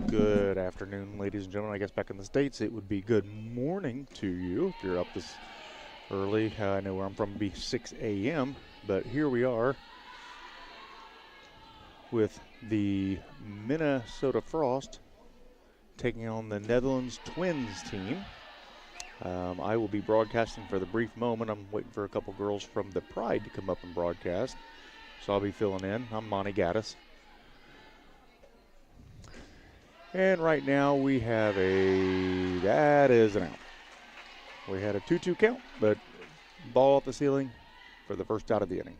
Good afternoon, ladies and gentlemen. I guess back in the States it would be good morning to you if you're up this early. I know where I'm from, it'd be 6 a.m., but here we are with the Minnesota Frost taking on the Netherlands Twins team. I will be broadcasting for the brief moment. I'm waiting for a couple girls from the Pride to come up and broadcast, so I'll be filling in. I'm Monty Gaddis. And right now we have that is an out. We had a 2-2 count, but ball off the ceiling for the first out of the inning.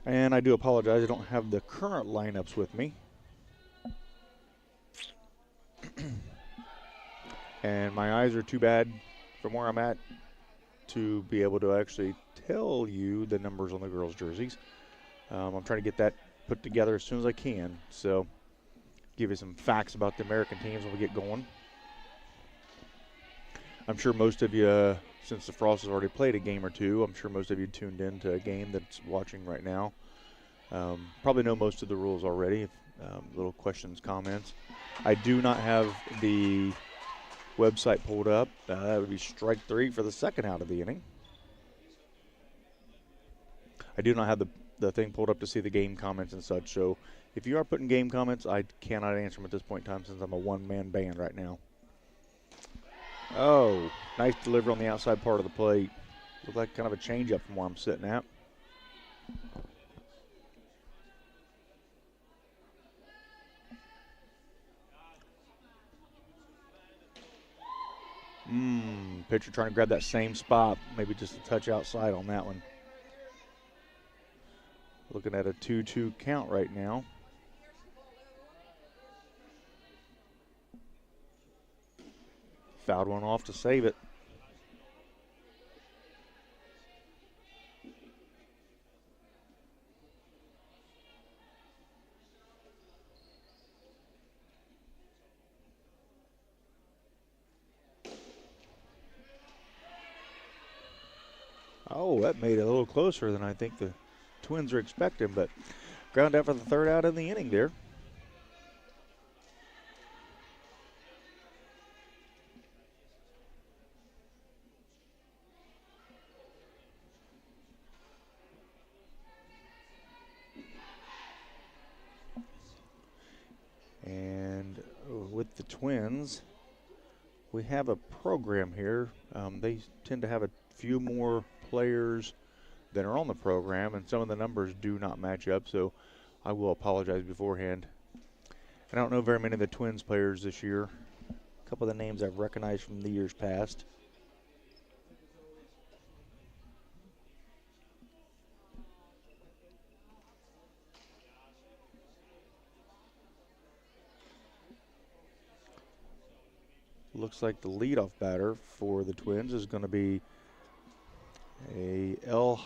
And I do apologize, I don't have the current lineups with me. And my eyes are too bad from where I'm at to be able to actually tell you the numbers on the girls' jerseys. I'm trying to get that put together as soon as I can. So give you some facts about the American teams when we get going. I'm sure most of you, since the Frost has already played a game or two, I'm sure most of you tuned in to a game that's watching right now. Probably know most of the rules already. Little questions, comments. I do not have the website pulled up. That would be strike three for the second out of the inning. I do not have the thing pulled up to see the game comments and such, so if you are putting game comments, I cannot answer them at this point in time since I'm a one-man band right now. Oh, nice delivery on the outside part of the plate. Looked like kind of a change-up from where I'm sitting at. Pitcher trying to grab that same spot, maybe just a touch outside on that one. Looking at a 2-2 count right now. Fouled one off to save it. Oh, that made it a little closer than I think the Twins are expecting, but ground out for the third out of the inning there. And with the Twins, we have a program here. They tend to have a few more players than are on the program, and some of the numbers do not match up, so I will apologize beforehand. I don't know very many of the Twins players this year. A couple of the names I've recognized from the years past. Looks like the leadoff batter for the Twins is going to be a L.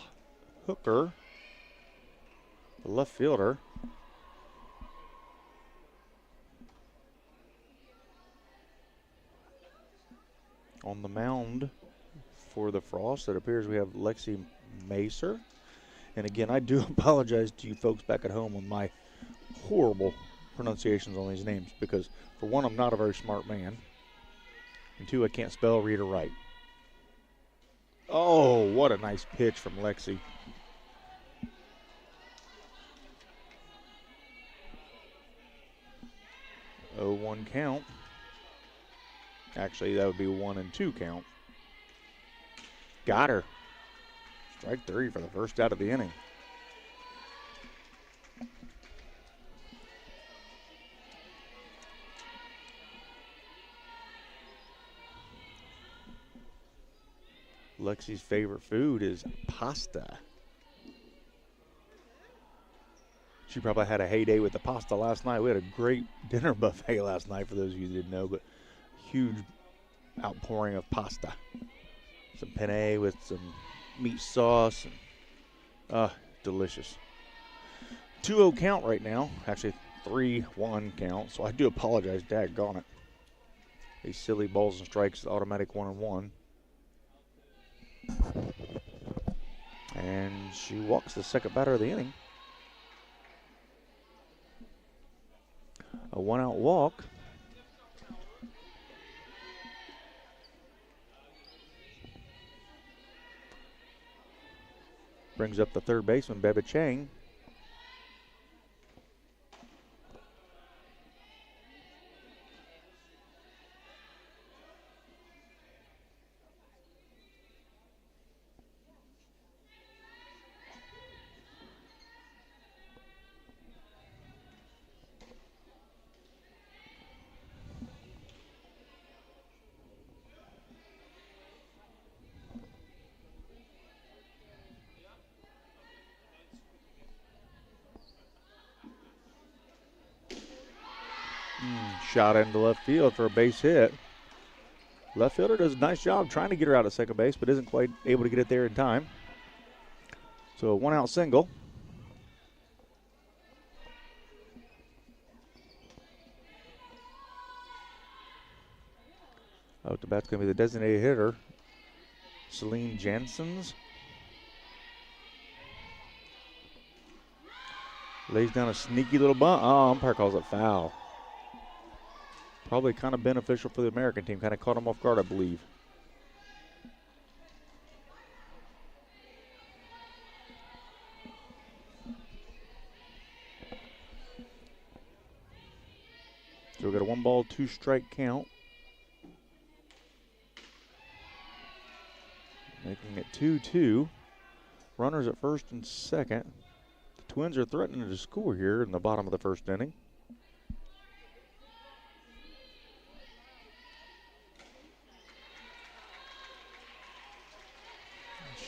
Hooker, the left fielder. On the mound for the Frost, it appears we have Lexi Macer. And again, I do apologize to you folks back at home on my horrible pronunciations on these names, because for one, I'm not a very smart man, and two, I can't spell, read, or write. Oh, what a nice pitch from Lexi. Oh, 1 count. Actually, that would be 1-2 count. Got her. Strike three for the first out of the inning. Lexi's favorite food is pasta. She probably had a heyday with the pasta last night. We had a great dinner buffet last night, for those of you who didn't know, but huge outpouring of pasta. Some penne with some meat sauce. And, delicious. 2-0 count right now. Actually, 3-1 count, so I do apologize, daggone it. These silly balls and strikes, automatic 1-1. And she walks the second batter of the inning. A 1-out walk. Brings up the third baseman, Beba Chang. Shot into left field for a base hit. Left fielder does a nice job trying to get her out at second base, but isn't quite able to get it there in time. So a 1-out single. Out the bat's going to be the designated hitter, Celine Janssens. Lays down a sneaky little bunt. Oh, umpire calls it foul. Probably kind of beneficial for the American team. Kind of caught them off guard, I believe. So we got a 1-ball, 2-strike count. Making it 2-2. Runners at first and second. The Twins are threatening to score here in the bottom of the first inning.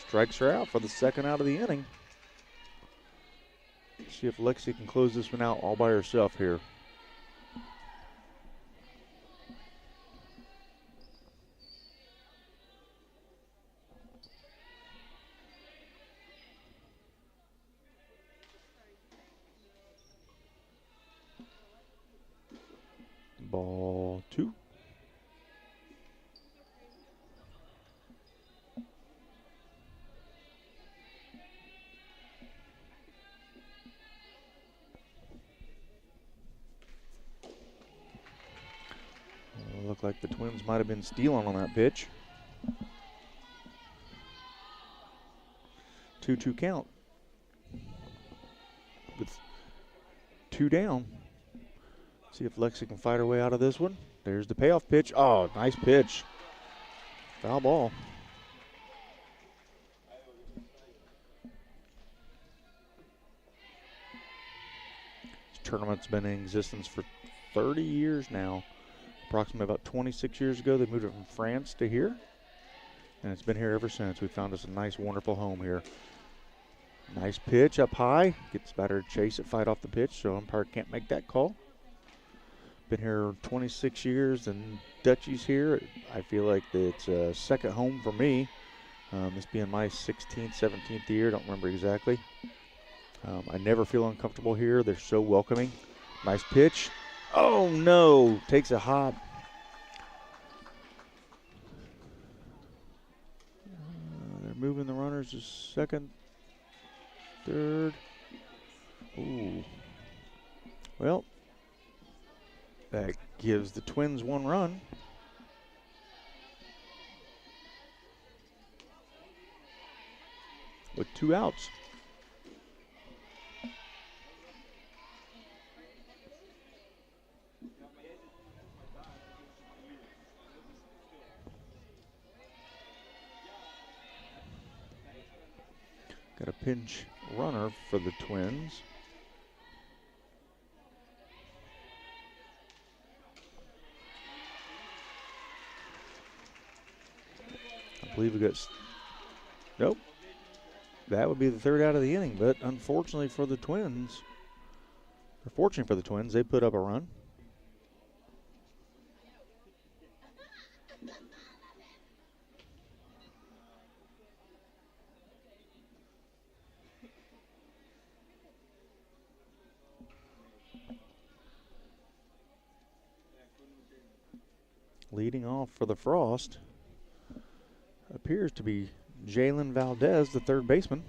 Strikes her out for the second out of the inning. See if Lexi can close this one out all by herself here. Ball 2. Looked like the Twins might have been stealing on that pitch. 2-2 count. With 2 down. See if Lexi can fight her way out of this one. There's the payoff pitch. Oh, nice pitch. Foul ball. This tournament's been in existence for 30 years now. Approximately about 26 years ago, they moved it from France to here. And it's been here ever since. We found us a nice, wonderful home here. Nice pitch up high. Gets batter to chase it, fight off the pitch, so umpire can't make that call. Been here 26 years, and Dutchie's here. I feel like it's a second home for me. This being my 16th, 17th year, don't remember exactly. I never feel uncomfortable here. They're so welcoming. Nice pitch. Oh, no. Takes a hop. They're moving the runners to second, third. Ooh. Well, that gives the Twins 1 run. With 2 outs. Got a pinch runner for the Twins. I believe we got, nope. That would be the 3rd out of the inning, but unfortunately for the Twins, or fortunately for the Twins, they put up a run. Leading off for the Frost appears to be Jalen Valdez, the third baseman.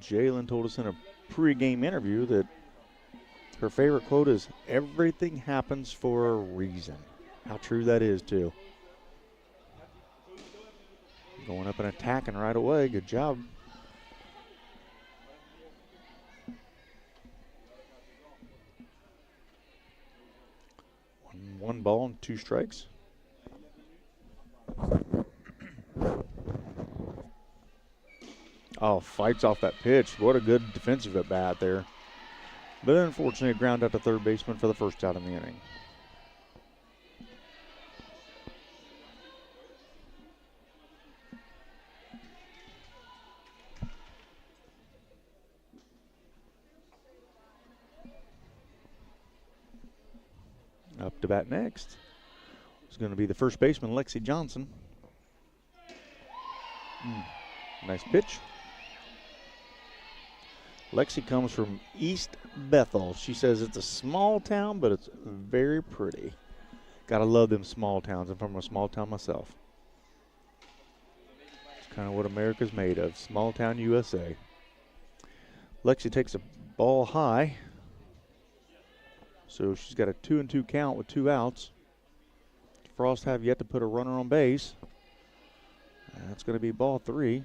Jalen told us in a pregame interview that her favorite quote is, "Everything happens for a reason." How true that is, too. Going up and attacking right away. Good job. One ball and 2 strikes. Oh, fights off that pitch. What a good defensive at bat there. But unfortunately, a ground out to third baseman for the first out in the inning. Up to bat next is going to be the first baseman, Lexi Johnson. Nice pitch. Lexi comes from East Bethel. She says it's a small town, but it's very pretty. Gotta love them small towns. I'm from a small town myself. It's kind of what America's made of. Small town USA. Lexi takes a ball high. So she's got a 2-2 count with 2 outs. Frost have yet to put a runner on base. That's going to be ball 3.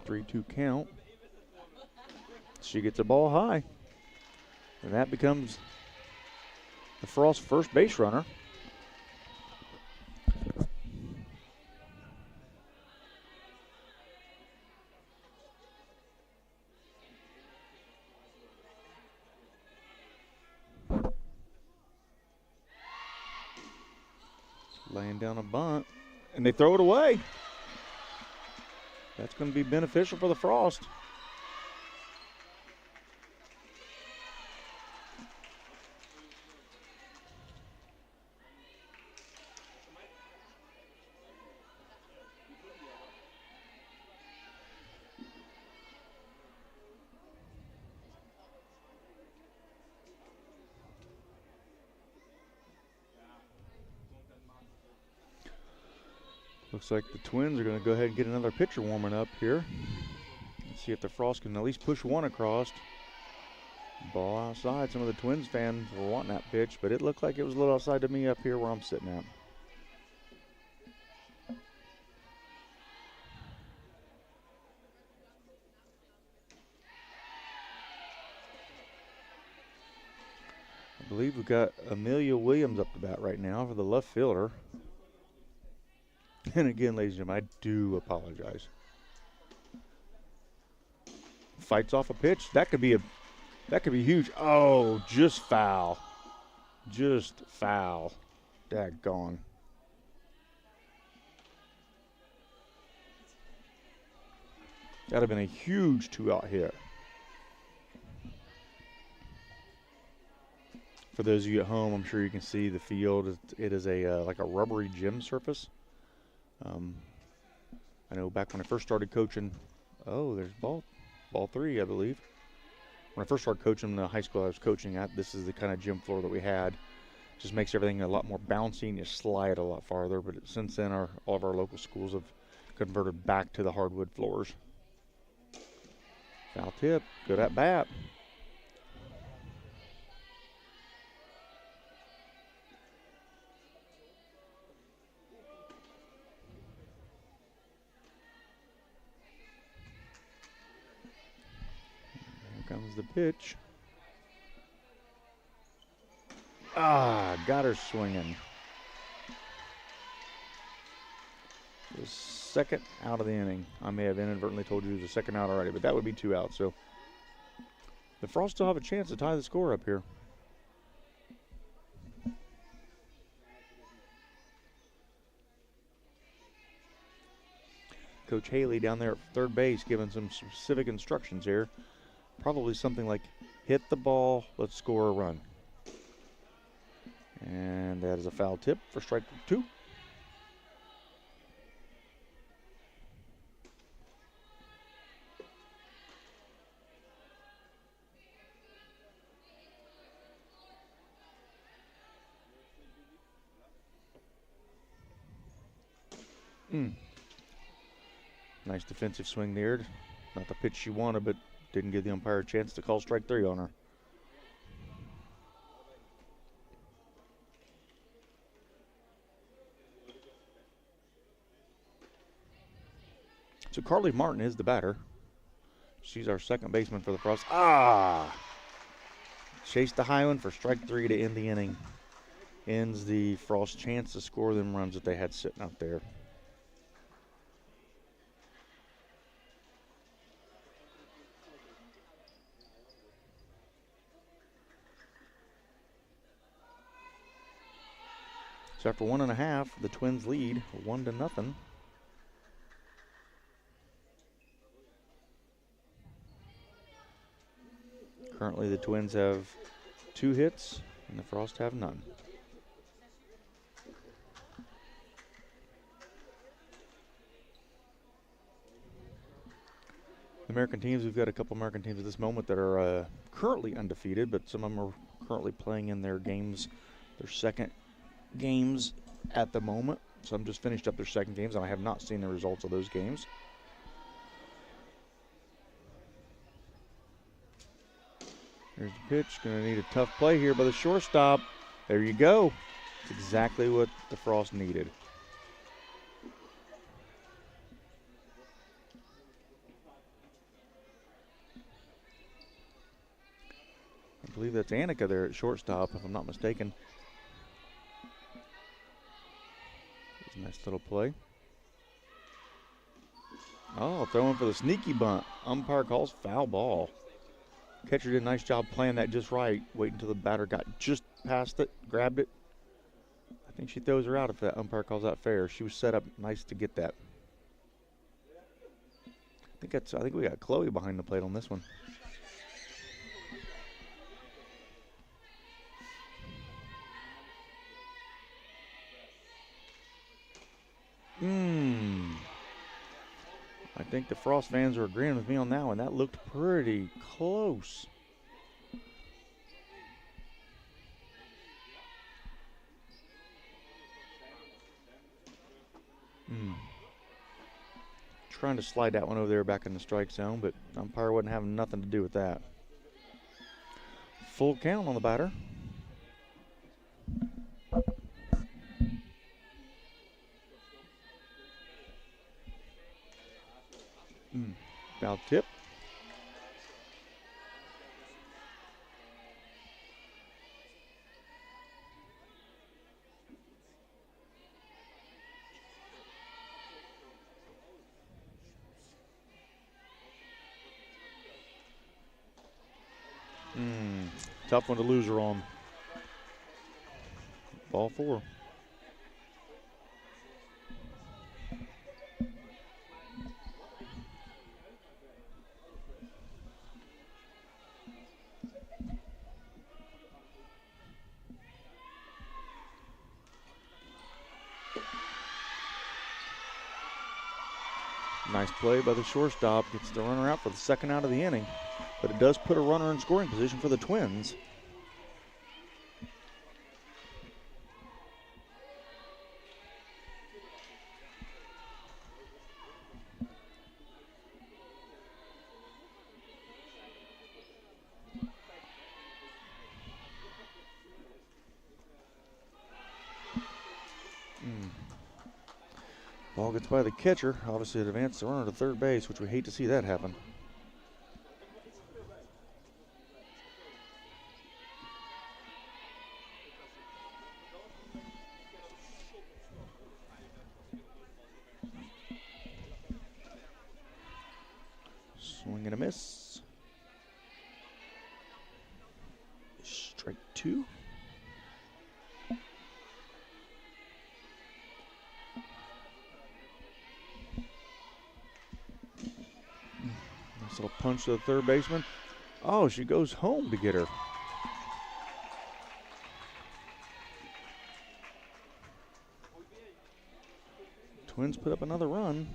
Three-two count. She gets a ball high. And that becomes the Frost first base runner. Laying down a bunt, and they throw it away. That's going to be beneficial for the Frost. Looks like the Twins are going to go ahead and get another pitcher warming up here. Let's see if the Frost can at least push one across. Ball outside. Some of the Twins fans were wanting that pitch, but it looked like it was a little outside to me up here where I'm sitting at. I believe we've got Amelia Williams up to bat right now for the left fielder. And again, ladies and gentlemen, I do apologize. Fights off a pitch. That could be huge. Oh, just foul. Just foul. Daggone. That'd have been a huge 2-out hit. For those of you at home, I'm sure you can see the field. It is a like a rubbery gym surface. I know back when I first started coaching, there's ball 3, I believe. When I first started coaching in the high school I was coaching at, this is the kind of gym floor that we had. Just makes everything a lot more bouncy and you slide a lot farther. But since then, all of our local schools have converted back to the hardwood floors. Foul tip, good at bat. Comes the pitch. Got her swinging. The second out of the inning. I may have inadvertently told you it was the second out already, but that would be 2 outs. So the Frost still have a chance to tie the score up here. Coach Haley down there at third base giving some specific instructions here. Probably something like, hit the ball, let's score a run. And that is a foul tip for strike 2. Nice defensive swing there. Not the pitch she wanted, but didn't give the umpire a chance to call strike 3 on her. So Carly Martin is the batter. She's our second baseman for the Frost. Chased the high one for strike 3 to end the inning. Ends the Frost chance to score them runs that they had sitting out there. So after 1.5, the Twins lead 1-0. Currently the Twins have 2 hits and the Frost have none. The American teams, we've got a couple American teams at this moment that are currently undefeated, but some of them are currently playing in their games, their second games at the moment. Some just finished up their second games, and I have not seen the results of those games. Here's the pitch. Going to need a tough play here by the shortstop. There you go. It's exactly what the Frost needed. I believe that's Annika there at shortstop, if I'm not mistaken. It's a nice little play. Oh, throwing for the sneaky bunt. Umpire calls foul ball. Catcher did a nice job playing that just right. Wait until the batter got just past it, grabbed it. I think she throws her out if that umpire calls that fair. She was set up nice to get that. I think we got Chloe behind the plate on this one. I think the Frost fans are agreeing with me on that one. That looked pretty close. Trying to slide that one over there back in the strike zone, but umpire wasn't having nothing to do with that. Full count on the batter. Foul tip. Tough one to lose her on. Ball 4. Nice play by the shortstop. Gets the runner out for the second out of the inning. But it does put a runner in scoring position for the Twins. Ball gets by the catcher. Obviously, it advanced the runner to third base, which we hate to see that happen. Swing and a miss. Strike 2. Nice little punch to the third baseman. Oh, she goes home to get her. Twins put up another run.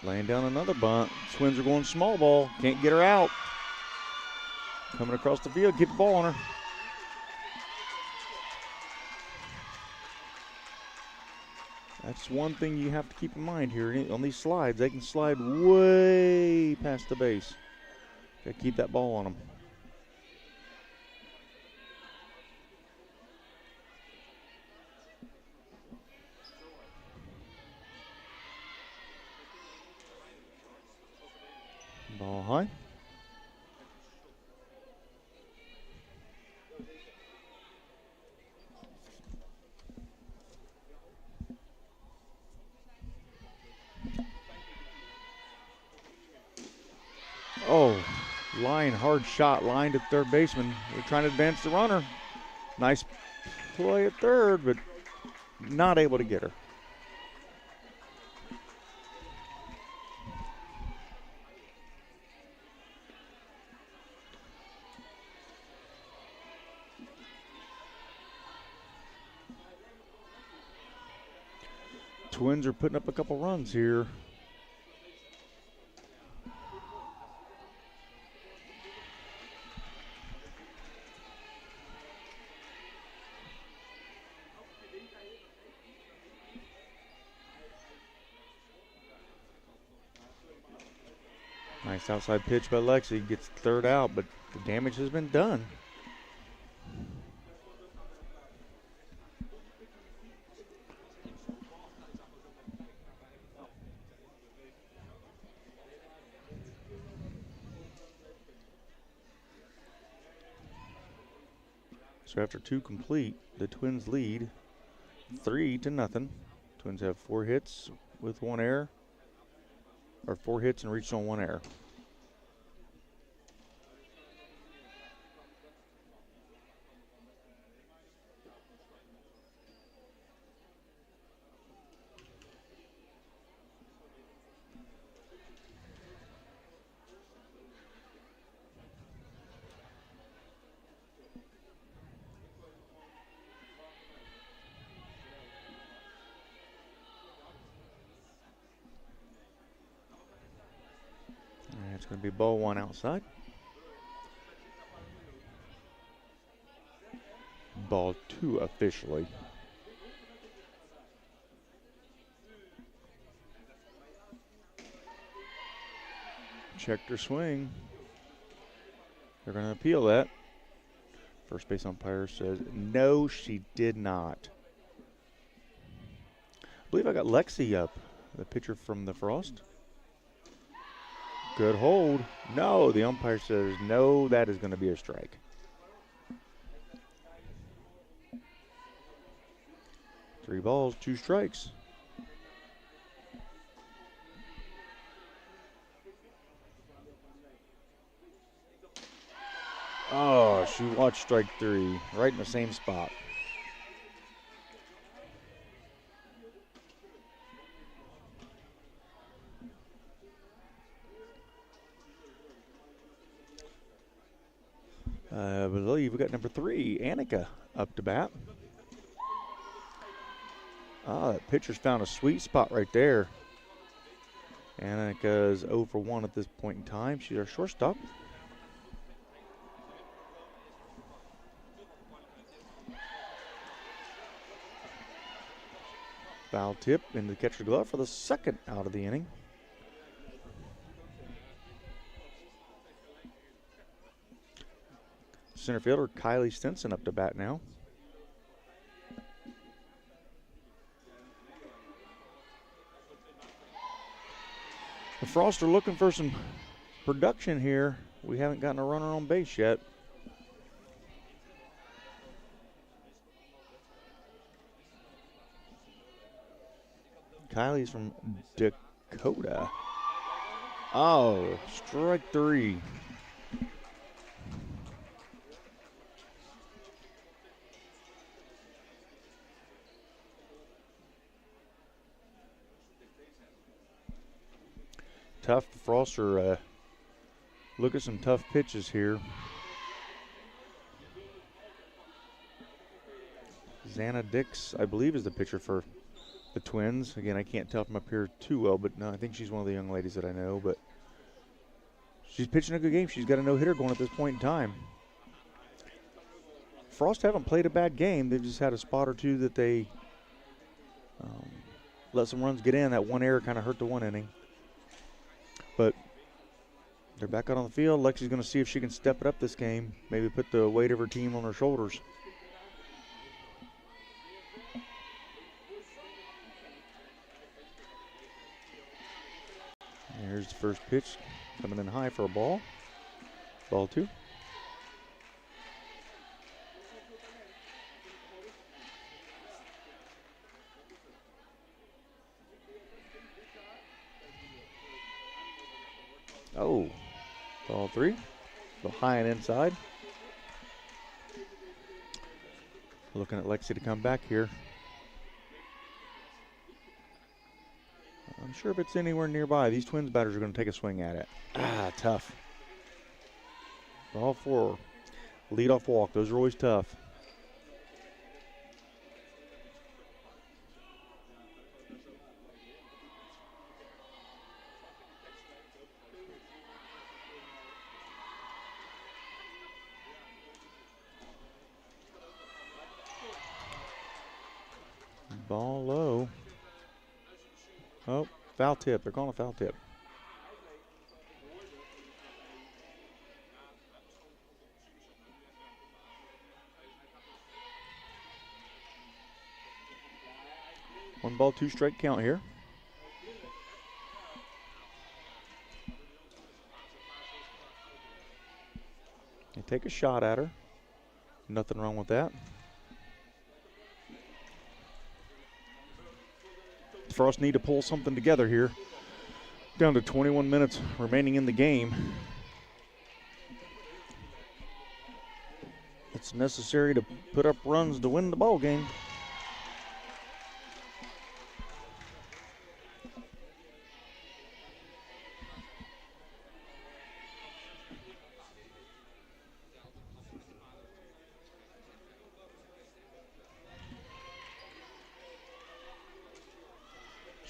Laying down another bunt. Twins are going small ball. Can't get her out. Coming across the field, get the ball on her. That's one thing you have to keep in mind here. On these slides, they can slide way past the base. Got to keep that ball on them. Ball high. Oh, hard shot, line to third baseman. They're trying to advance the runner. Nice play at third, but not able to get her. Twins are putting up a couple runs here. Nice outside pitch by Lexi. Gets third out, but the damage has been done. So after 2 complete, the Twins lead 3-0. Twins have 4 hits with 1 error, or 4 hits and reached on 1 error. It's going to be ball 1 outside. Ball 2 officially. Checked her swing. They're going to appeal that. First base umpire says, no, she did not. I believe I got Lexi up, the pitcher from the Frost. Good hold. No, the umpire says no, that is going to be a strike. Three balls, 2 strikes. Oh, she watched strike 3, right in the same spot. I believe we got number 3, Annika, up to bat. That pitcher's found a sweet spot right there. Annika's 0 for 1 at this point in time. She's our shortstop. Foul tip into the catcher's glove for the 2nd out of the inning. Center fielder Kylie Stinson up to bat now. The Frost are looking for some production here. We haven't gotten a runner on base yet. Kylie's from Dakota. Oh, strike 3. Tough. The Frost are look at some tough pitches here. Xana Dix, I believe, is the pitcher for the twins. Again, I can't tell from up here too well, but no, I think she's one of the young ladies that I know. But she's pitching a good game. She's got a no-hitter going at this point in time. Frost haven't played a bad game. They've just had a spot or two that they let some runs get in. That one error kind of hurt the one inning. But they're back out on the field. Lexi's going to see if she can step it up this game. Maybe put the weight of her team on her shoulders. And here's the first pitch. Coming in high for a ball. Ball 2. Oh, ball 3. Go high and inside. Looking at Lexi to come back here. I'm sure if it's anywhere nearby, these Twins batters are going to take a swing at it. Ah, tough. Ball 4. Leadoff walk. Those are always tough. Ball low. Oh, foul tip. They're calling a foul tip. One ball, 2 strike count here. They take a shot at her. Nothing wrong with that. Frost need to pull something together here. Down to 21 minutes remaining in the game. It's necessary to put up runs to win the ball game.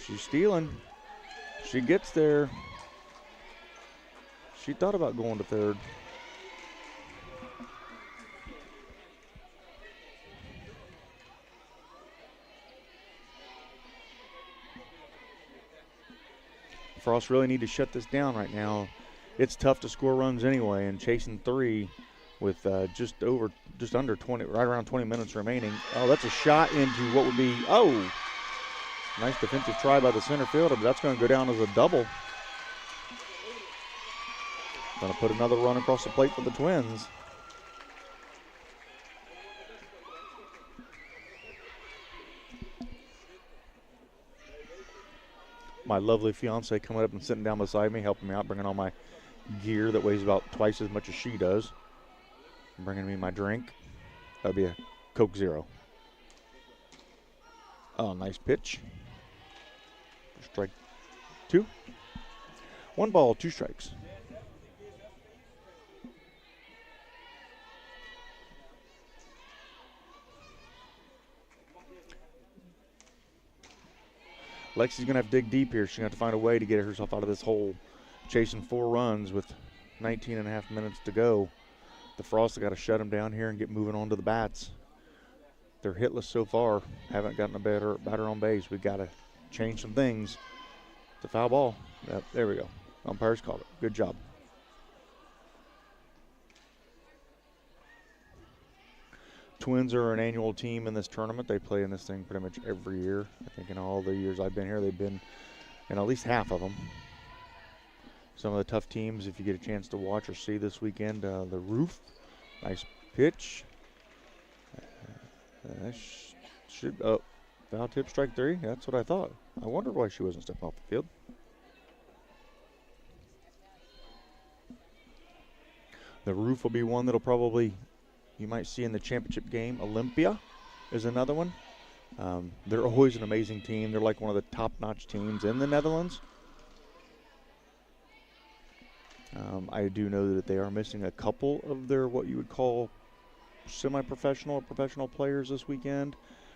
She's stealing. She gets there. She thought about going to third. Frost really need to shut this down right now. It's tough to score runs anyway, and chasing 3 with just under 20, right around 20 minutes remaining. Oh, that's a shot into what would be, oh, nice defensive try by the center fielder, but that's going to go down as a double. Going to put another run across the plate for the Twins. My lovely fiance coming up and sitting down beside me, helping me out, bringing all my gear that weighs about twice as much as she does. Bringing me my drink. That'll be a Coke Zero. Oh, nice pitch. Strike 2. 1 ball, 2 strikes. Lexi's going to have to dig deep here. She's going to have to find a way to get herself out of this hole. Chasing 4 runs with 19 and a half minutes to go. The Frost have got to shut them down here and get moving on to the bats. They're hitless so far. Haven't gotten a batter on base. We've got to change some things. It's a foul ball. Yep, there we go. Umpires called it. Good job. Twins are an annual team in this tournament. They play in this thing pretty much every year. I think in all the years I've been here, they've been in at least half of them. Some of the tough teams, if you get a chance to watch or see this weekend, the Roof. Nice pitch. Foul tip, strike 3. That's what I thought. I wondered why she wasn't stepping off the field. The Roof will be one that'll probably, you might see in the championship game. Olympia is another one. They're always an amazing team. They're like one of the top-notch teams in the Netherlands. I do know that they are missing a couple of their what you would call semi-professional or professional players this weekend.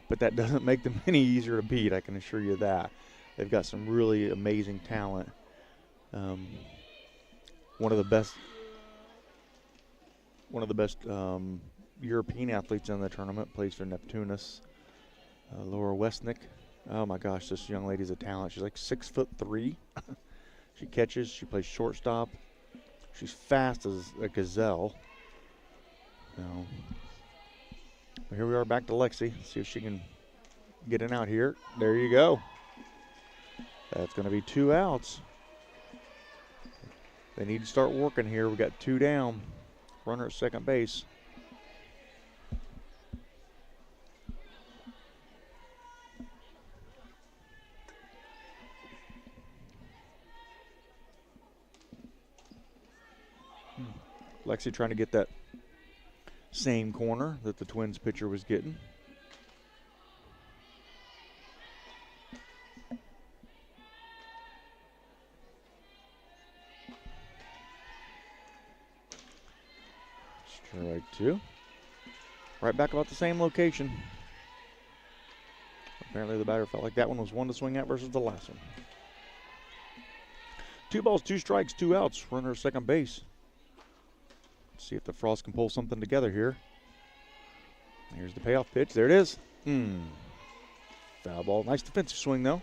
but that doesn't make them any easier to beat, I can assure you that. They've got some really amazing talent. One of the best European athletes in the tournament plays for Neptunus, Laura Westnick. Oh my gosh, this young lady's a talent. She's like 6'3". She catches, she plays shortstop. She's fast as a gazelle. But here we are back to Lexi. See if she can get it out here. There you go. That's going to be 2 outs. They need to start working here. We got 2 down. Runner at second base. Lexi trying to get that same corner that the Twins pitcher was getting. Strike 2. Right back about the same location. Apparently the batter felt like that one was one to swing at versus the last one. 2 balls, 2 strikes, 2 outs. Runner at second base. See if the Frost can pull something together here. Here's the payoff pitch. There it is. Foul ball. Nice defensive swing, though.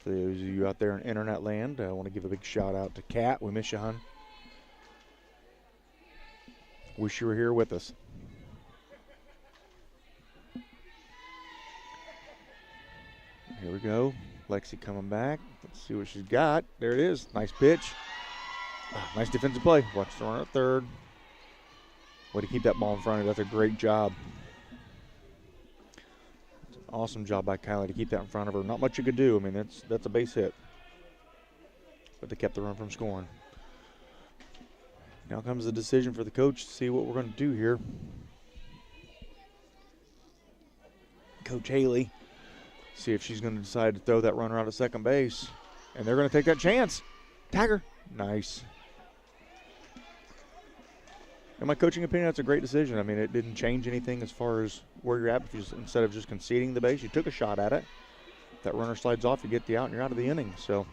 For those of you out there in internet land, I want to give a big shout out to Kat. We miss you, hon. Wish you were here with us. Here we go. Lexi coming back. Let's see what she's got. There it is. Nice pitch. Nice defensive play. Watch the runner at third. Way to keep that ball in front of you. That's a great job. It's an awesome job by Kylie to keep that in front of her. Not much you could do. I mean, that's a base hit. But they kept the run from scoring. Now comes the decision for the coach to see what we're going to do here. Coach Haley. See if she's going to decide to throw that runner out at second base. And they're going to take that chance. Tagger. Nice. In my coaching opinion, that's a great decision. I mean, it didn't change anything as far as where you're at. Instead of just conceding the base, you took a shot at it. If that runner slides off, you get the out, and you're out of the inning. So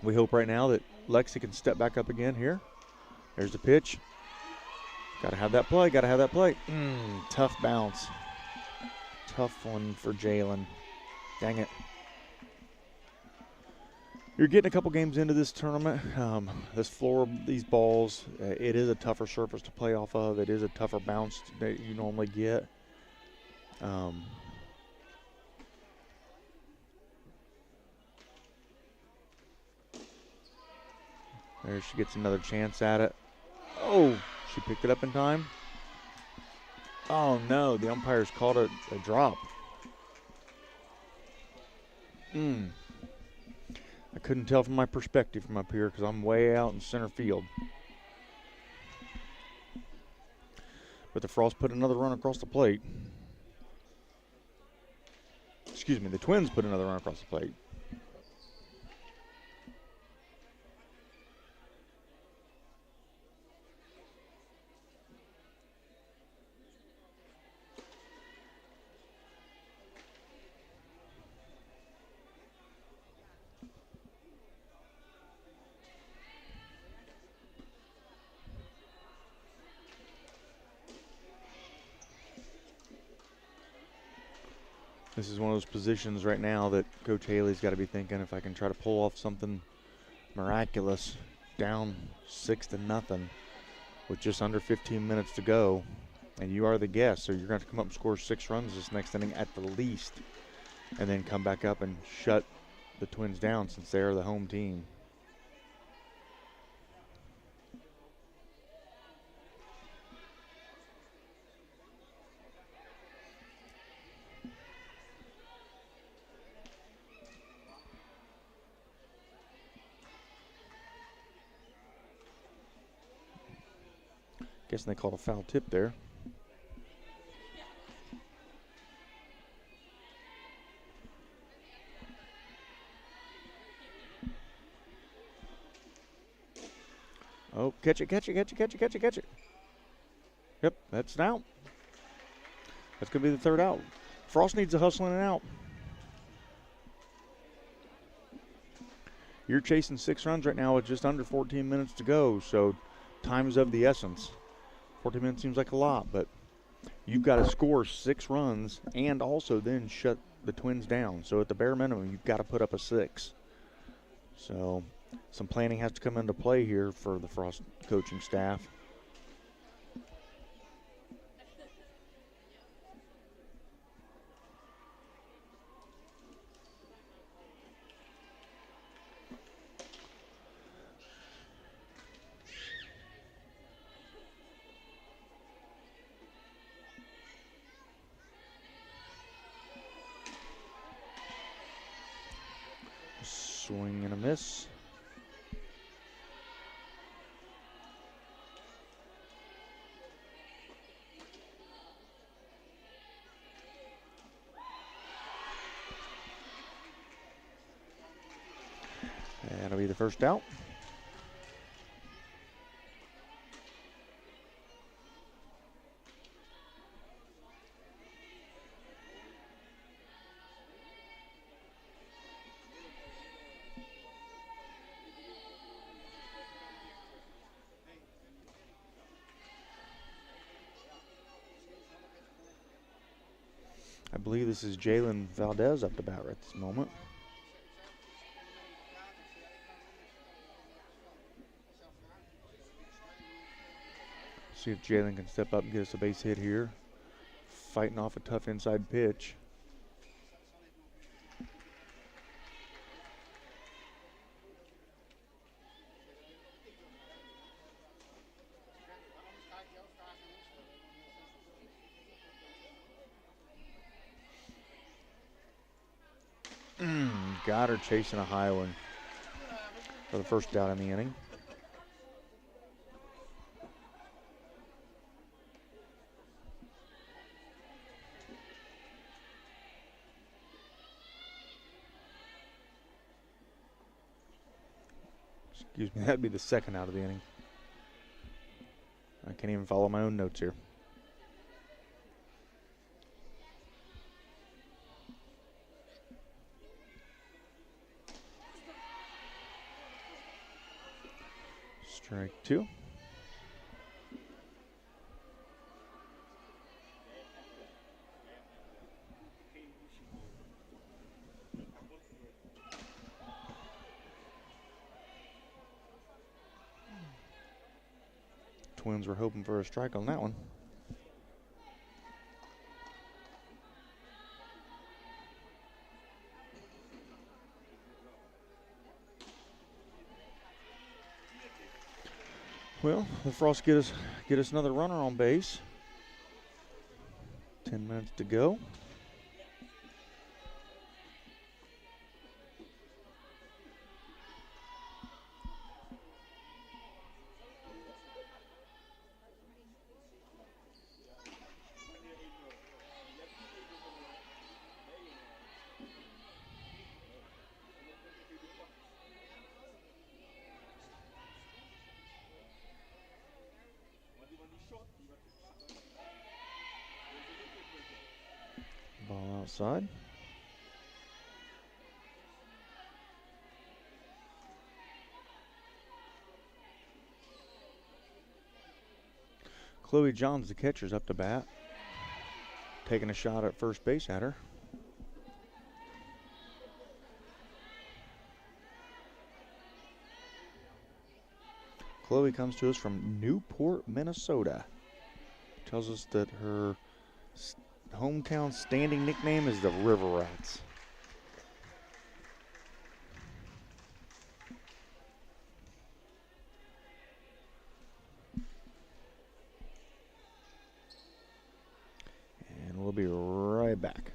we hope right now that Lexi can step back up again here. There's the pitch. Got to have that play. Got to have that play. Tough bounce. Tough one for Jalen. Dang it. You're getting a couple games into this tournament. This floor, these balls, it is a tougher surface to play off of. It is a tougher bounce that you normally get. There she gets another chance at it. Oh, she picked it up in time. Oh, no, the umpires called it a drop. I couldn't tell from my perspective from up here because I'm way out in center field. But the Frost put another run across the plate. Excuse me, the Twins put another run across the plate. This is one of those positions right now that Coach Haley's got to be thinking, if I can try to pull off something miraculous, down 6-0 with just under 15 minutes to go, and you are the guest, so you're going to have to come up and score 6 runs this next inning at the least, and then come back up and shut the Twins down since they are the home team. Guessing they called a foul tip there. Oh, catch it, catch it, catch it, catch it, catch it, catch it. Yep, that's an out. That's going to be the third out. Frost needs a hustling and out. You're chasing 6 runs right now with just under 14 minutes to go, so time is of the essence. 14 minutes seems like a lot, but you've got to score 6 runs and also then shut the Twins down. So at the bare minimum, you've got to put up a 6. So some planning has to come into play here for the Frost coaching staff. Swing and a miss. That'll be the first out. I believe this is Jalen Valdez up to bat right this moment. See if Jalen can step up and get us a base hit here. Fighting off a tough inside pitch. Got her chasing a high one for the first out in the inning. Excuse me, that'd be the second out of the inning. I can't even follow my own notes here. Strike 2. Twins were hoping for a strike on that one. Well, the Frost get us another runner on base. 10 minutes to go. Ball outside. Chloe Johns, the catcher's up to bat. Taking a shot at first base at her. Chloe comes to us from Newport, Minnesota. Tells us that her hometown standing nickname is the River Rats. And we'll be right back.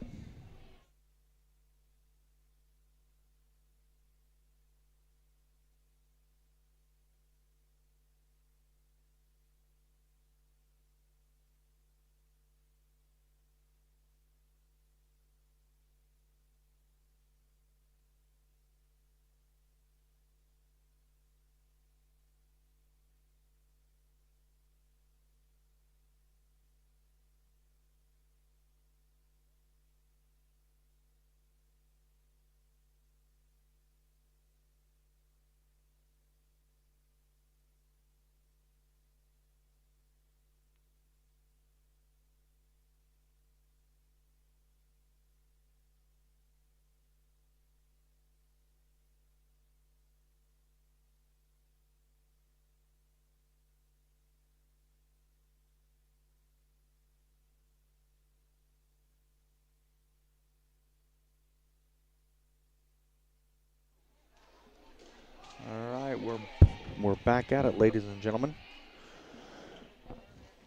We're back at it, ladies and gentlemen.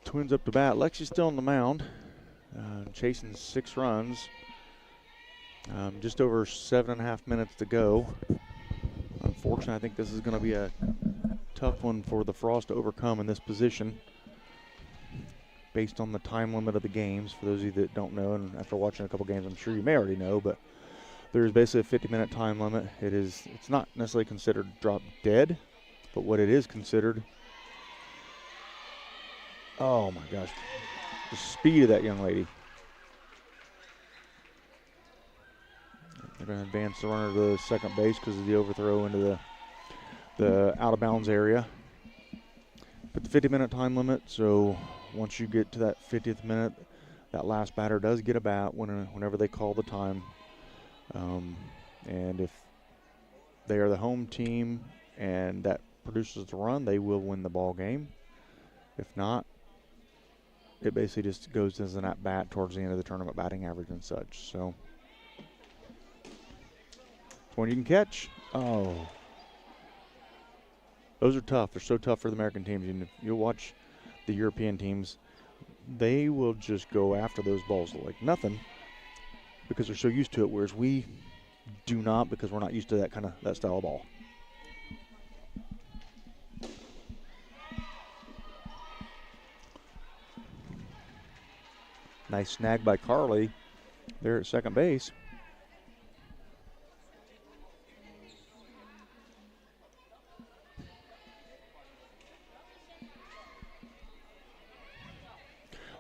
Twins up to bat. Lexi's still on the mound, chasing 6 runs. Just over 7.5 minutes to go. Unfortunately, I think this is going to be a tough one for the Frost to overcome in this position based on the time limit of the games. For those of you that don't know, and after watching a couple games, I'm sure you may already know, but there's basically a 50-minute time limit. It's not necessarily considered drop dead, but what it is considered, oh my gosh, the speed of that young lady. They're going to advance the runner to second base because of the overthrow into the out-of-bounds area. But the 50-minute time limit, so once you get to that 50th minute, that last batter does get a bat whenever they call the time. And if they are the home team and that produces the run, they will win the ball game. If not, it basically just goes as an at-bat towards the end of the tournament batting average and such. So when you can catch, oh, those are tough. They're so tough for the American teams. You'll watch the European teams, they will just go after those balls like nothing because they're so used to it, whereas we do not, because we're not used to that style of ball. Nice snag by Carly there at second base.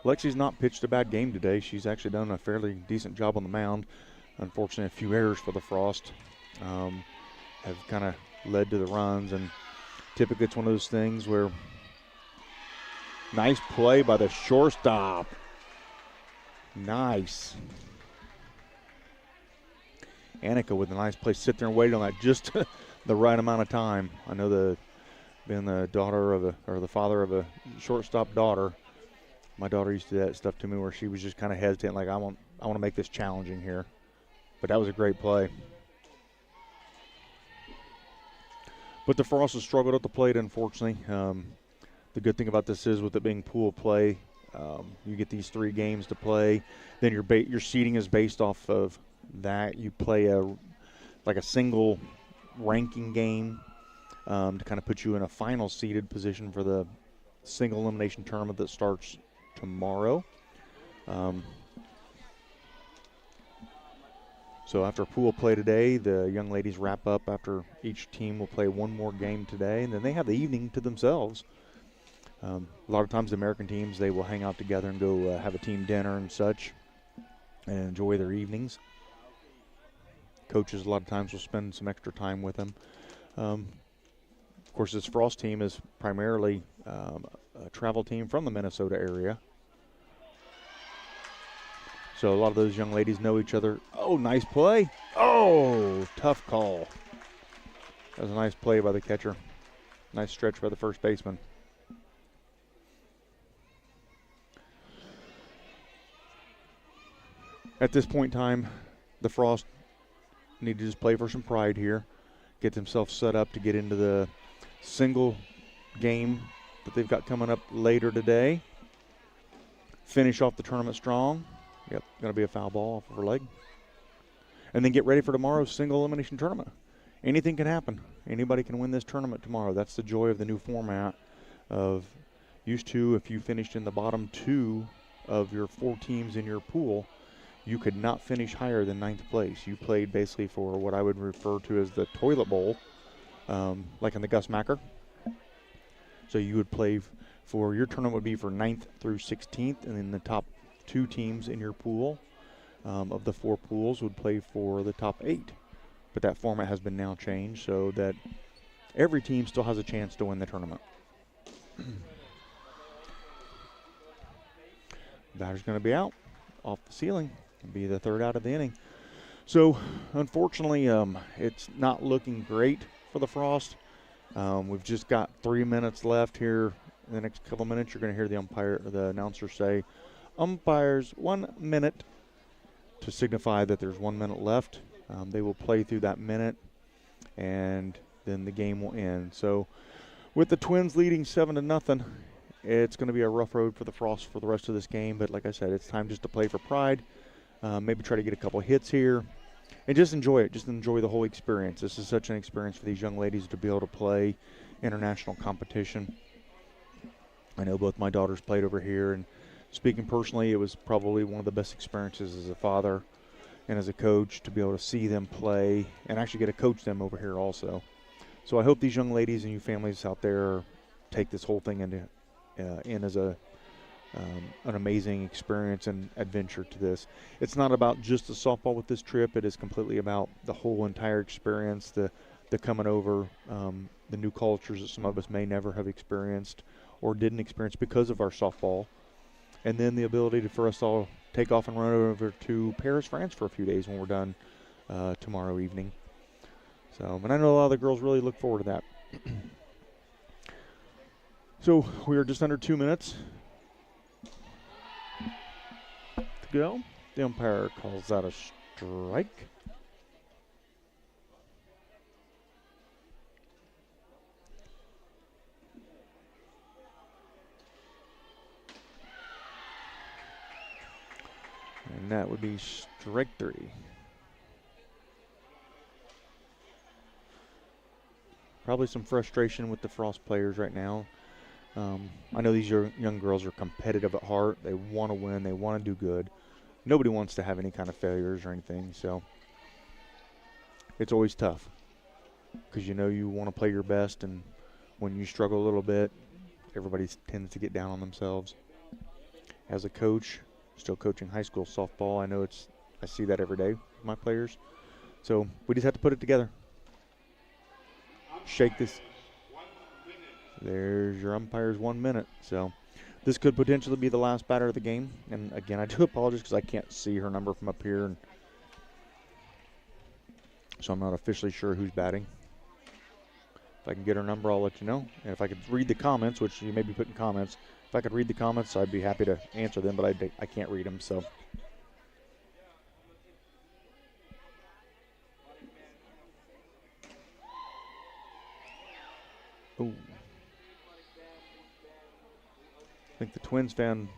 Lexi's not pitched a bad game today. She's actually done a fairly decent job on the mound. Unfortunately, a few errors for the Frost have kind of led to the runs, and typically it's one of those things where nice play by the shortstop. Nice. Annika with a nice play. Sit there and wait on that just the right amount of time. I know being the father of a shortstop daughter, my daughter used to do that stuff to me where she was just kind of hesitant, like I want to make this challenging here. But that was a great play. But the Frost has struggled at the plate, unfortunately. The good thing about this is, with it being pool play, you get these 3 games to play. Then your seeding is based off of that. You play a single ranking game to kind of put you in a final seeded position for the single elimination tournament that starts tomorrow. So after pool play today, the young ladies wrap up after each team will play one more game today, and then they have the evening to themselves. A lot of times the American teams, they will hang out together and go have a team dinner and such and enjoy their evenings. Coaches a lot of times will spend some extra time with them. Of course, this Frost team is primarily a travel team from the Minnesota area. So a lot of those young ladies know each other. Oh, nice play. Oh, tough call. That was a nice play by the catcher. Nice stretch by the first baseman. At this point in time, the Frost need to just play for some pride here. Get themselves set up to get into the single game that they've got coming up later today. Finish off the tournament strong. Yep, going to be a foul ball off of her leg. And then get ready for tomorrow's single elimination tournament. Anything can happen. Anybody can win this tournament tomorrow. That's the joy of the new format of used to, if you finished in the bottom 2 of your 4 teams in your pool, you could not finish higher than 9th place. You played basically for what I would refer to as the toilet bowl, like in the Gus Macker. So you would play for, your tournament would be for 9th through 16th, and then the top 2 teams in your pool of the 4 pools would play for the top 8. But that format has been now changed so that every team still has a chance to win the tournament. Batter's going to be out off the ceiling. It'll be the 3rd out of the inning. So, unfortunately, it's not looking great for the Frost. We've just got 3 minutes left here. In the next couple minutes, you're going to hear the announcer say, umpires 1 minute, to signify that there's 1 minute left. They will play through that minute, and then the game will end. So With the Twins leading 7-0, it's going to be a rough road for the Frost for the rest of this game. But like I said, it's time just to play for pride. Maybe try to get a couple hits here. And just enjoy it. Just enjoy the whole experience. This is such an experience for these young ladies to be able to play international competition. I know both my daughters played over here, and speaking personally, it was probably one of the best experiences as a father and as a coach to be able to see them play and actually get to coach them over here also. So I hope these young ladies and you families out there take this whole thing in as an amazing experience and adventure to this. It's not about just the softball with this trip. It is completely about the whole entire experience, the coming over, the new cultures that some of us may never have experienced or didn't experience because of our softball, and then the ability for us all take off and run over to Paris, France for a few days when we're done tomorrow evening. So, and I know a lot of the girls really look forward to that. So we are just under 2 minutes to go. The umpire calls that a strike. And that would be strike 3. Probably some frustration with the Frost players right now. I know these young girls are competitive at heart. They want to win. They want to do good. Nobody wants to have any kind of failures or anything. So it's always tough because you know you want to play your best, and when you struggle a little bit, everybody tends to get down on themselves. As a coach, still coaching high school softball, I see that every day with my players. So we just have to put it together. Shake this. There's your umpire's 1 minute. So this could potentially be the last batter of the game. And again, I do apologize because I can't see her number from up here, and so I'm not officially sure who's batting. If I can get her number, I'll let you know. And if I could read the comments, which you may be putting comments, if I could read the comments, I'd be happy to answer them, but I can't read them. So ooh. I think the Twins fan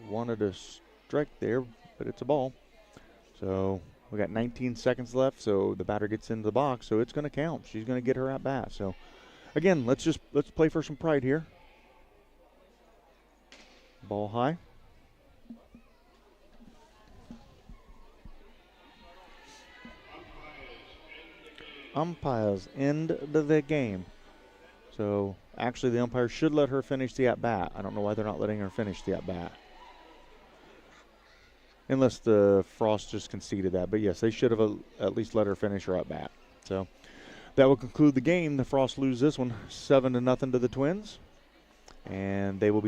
wanted a strike there, but it's a ball. So we got 19 seconds left, so the batter gets into the box, so it's going to count. She's going to get her at bat. So again, let's play for some pride here. Ball high. Umpires end the game. So actually the umpire should let her finish the at-bat. I don't know why they're not letting her finish the at-bat. Unless the Frost just conceded that. But yes, they should have at least let her finish her at-bat. So that will conclude the game. The Frost lose this one 7-0 to the Twins. And they will be